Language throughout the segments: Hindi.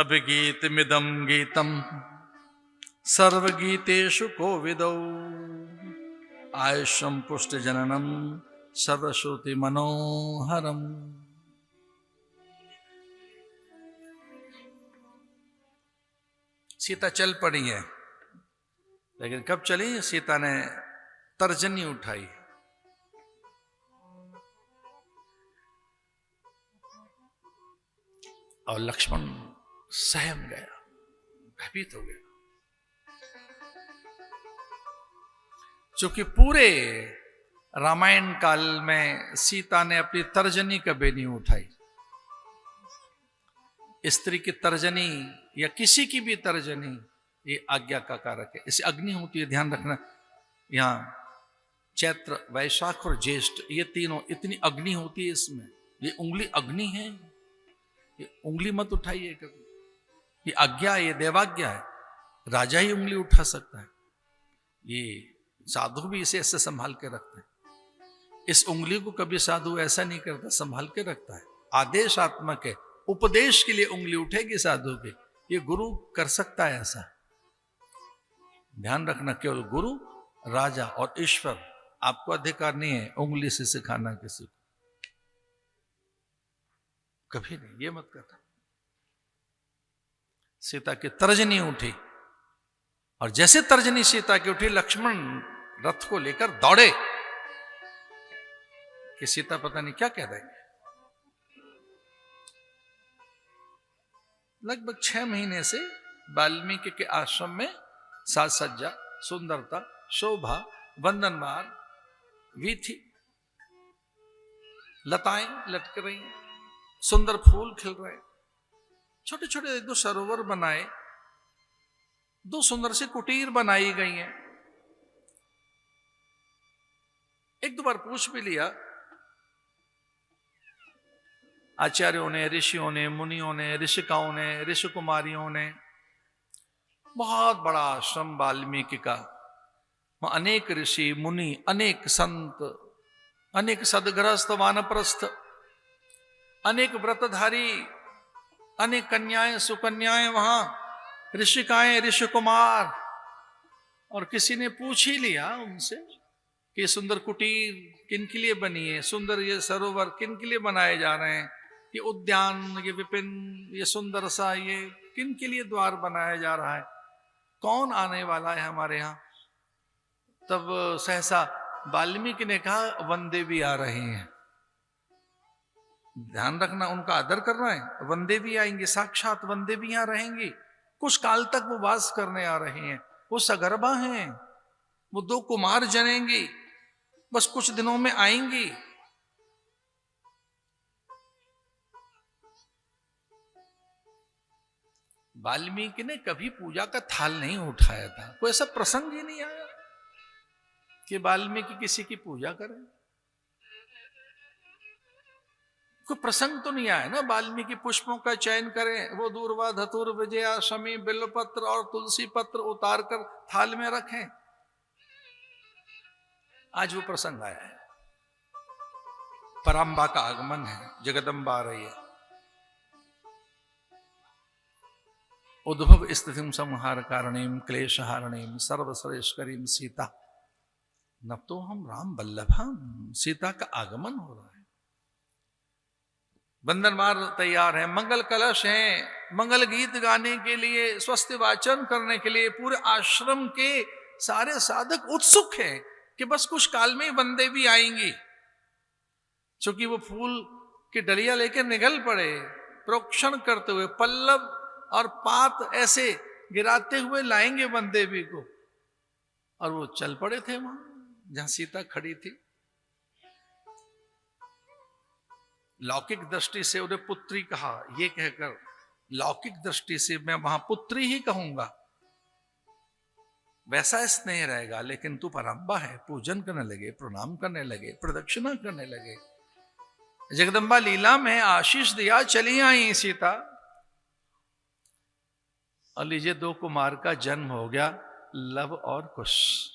अभिगीतमिदं गीतं सर्वगीतेषु कोविदौ आयुष्यं पुष्टिजननं सर्वश्रुतिमनोहरम्। सीता चल पड़ी है, लेकिन कब चली? सीता ने तर्जनी उठाई। और लक्ष्मण सहम गया, भयभीत हो गया, क्योंकि पूरे रामायण काल में सीता ने अपनी तर्जनी कभी नहीं उठाई। स्त्री की तर्जनी या किसी की भी तर्जनी ये आज्ञा का कारक है। इसे अग्नि होती है, ध्यान रखना। यहाँ चैत्र, वैशाख और ज्येष्ठ ये तीनों इतनी अग्नि होती है इसमें। ये उंगली अग्नि है, ये उंगली मत उठाइए कभी। ये आज्ञा, ये देवाज्ञा है। राजा ही उंगली उठा सकता है। ये साधु भी इसे ऐसे संभाल के रखते हैं। इस उंगली को कभी साधु ऐसा नहीं करता, संभाल के रखता है। आदेशात्मक है, उपदेश के लिए उंगली उठेगी साधु की। ये गुरु कर सकता है ऐसा। ध्यान रखना, केवल गुरु, राजा और ईश्वर, आपको अधिकार नहीं है उंगली से सिखाना किसी को, कभी नहीं। ये मत करना। सीता की तर्जनी उठी, और जैसे तर्जनी सीता की उठी, लक्ष्मण रथ को लेकर दौड़े कि सीता पता नहीं क्या कह देंगे। लगभग 6 महीने से वाल्मीकि के आश्रम में साज सज्जा, सुंदरता, शोभा, वंदनवार, वीथी, लताएं लटक रही, सुंदर फूल खिल रहे, छोटे छोटे 2 सरोवर बनाए, 2 सुंदर से कुटीर बनाई गई हैं। एक दो बार पूछ भी लिया आचार्यों ने, ऋषियों ने, मुनियों ने, ऋषिकाओं ने, ऋषि कुमारियों ने। बहुत बड़ा आश्रम वाल्मीकि का। अनेक ऋषि मुनि, अनेक संत, अनेक सदगृहस्थ वानप्रस्थ, अनेक व्रतधारी, अनेक कन्याएं सुकन्याएं वहां, ऋषिकाएं, ऋषि कुमार। और किसी ने पूछ ही लिया उनसे कि सुंदर कुटीर किन के लिए बनी है, सुंदर ये सरोवर किन के लिए बनाए जा रहे हैं, ये उद्यान, ये विपिन, ये सुंदर सा, ये किन के लिए द्वार बनाया जा रहा है, कौन आने वाला है हमारे यहाँ? तब सहसा वाल्मीकि ने कहा, वनदेवी आ रहे हैं। ध्यान रखना, उनका आदर करना है। वनदेवी आएंगे, साक्षात वनदेवी यहाँ रहेंगी। कुछ काल तक वो वास करने आ रहे हैं। वो सगर्भा हैं, वो 2 कुमार जनेंगी, बस कुछ दिनों में आएंगी। वाल्मीकि ने कभी पूजा का थाल नहीं उठाया था। कोई ऐसा प्रसंग ही नहीं आया कि वाल्मीकि किसी की पूजा करें। कोई प्रसंग तो नहीं आया ना वाल्मीकि पुष्पों का चयन करें, वो दूर्वा, धतुर, विजया, शमी, बिल्वपत्र और तुलसी पत्र उतार कर थाल में रखें। आज वो प्रसंग आया है। पराम्बा का आगमन है, जगदम्बा आ रही है। उद्भव स्थितिम संहार कारणीम क्लेशहारणीम सर्वश्रेष्ठकरीम सीता न तो हम राम वल्लभम। सीता का आगमन हो रहा है। वंदनवार तैयार है, मंगल कलश है, मंगल गीत गाने के लिए, स्वस्ति वाचन करने के लिए पूरे आश्रम के सारे साधक उत्सुक हैं कि बस कुछ काल में वनदेवी आएंगी। क्योंकि वो फूल की डलिया लेकर निकल पड़े, प्रोक्षण करते हुए पल्लव और पात ऐसे गिराते हुए लाएंगे वनदेवी को। और वो चल पड़े थे वहां जहां सीता खड़ी थी। लौकिक दृष्टि से उन्हें पुत्री कहा, ये कहकर लौकिक दृष्टि से मैं वहां पुत्री ही कहूंगा, वैसा स्नेह रहेगा। लेकिन तू पराम्बा है, पूजन करने लगे, प्रणाम करने लगे, प्रदक्षिणा करने लगे। जगदम्बा लीला में आशीष दिया, चली आई सीता। और लीजिए 2 कुमार का जन्म हो गया, लव और कुश।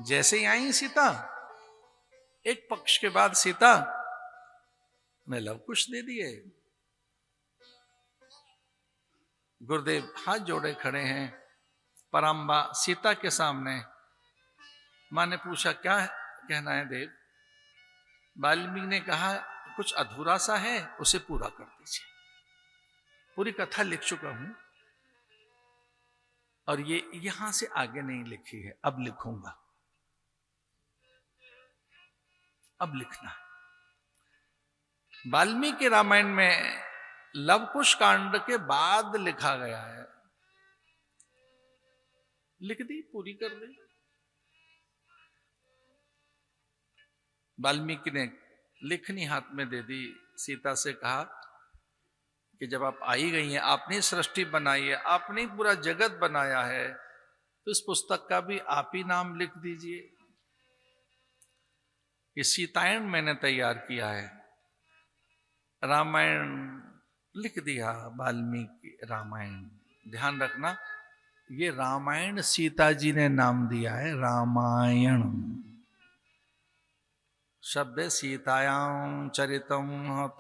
जैसे ही आई सीता, एक पक्ष के बाद सीता ने लव कुश दे दिए। गुरुदेव हाथ जोड़े खड़े हैं, पराम्बा सीता के सामने। मां ने पूछा क्या कहना है देव? वाल्मीकि ने कहा कुछ अधूरा सा है, उसे पूरा कर दीजिए। पूरी कथा लिख चुका हूं और ये यहां से आगे नहीं लिखी है, अब लिखूंगा, अब लिखना। वाल्मीकि रामायण में लवकुश कांड के बाद लिखा गया है, लिख दी, पूरी कर दी। वाल्मीकि ने लिखनी हाथ में दे दी, सीता से कहा कि जब आप आई गई हैं, आपने सृष्टि बनाई है, आपने पूरा जगत बनाया है, तो इस पुस्तक का भी आप ही नाम लिख दीजिए। ये सीतायन मैंने तैयार किया है, रामायण लिख दिया, वाल्मीकि रामायण। ध्यान रखना, ये रामायण सीता जी ने नाम दिया है, रामायण शब्द सीतायां चरितम हत।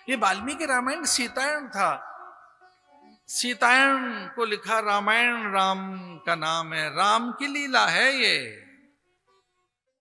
ये वाल्मीकि रामायण सीतायन था, सीतायन को लिखा रामायण, राम का नाम है, राम की लीला है ये।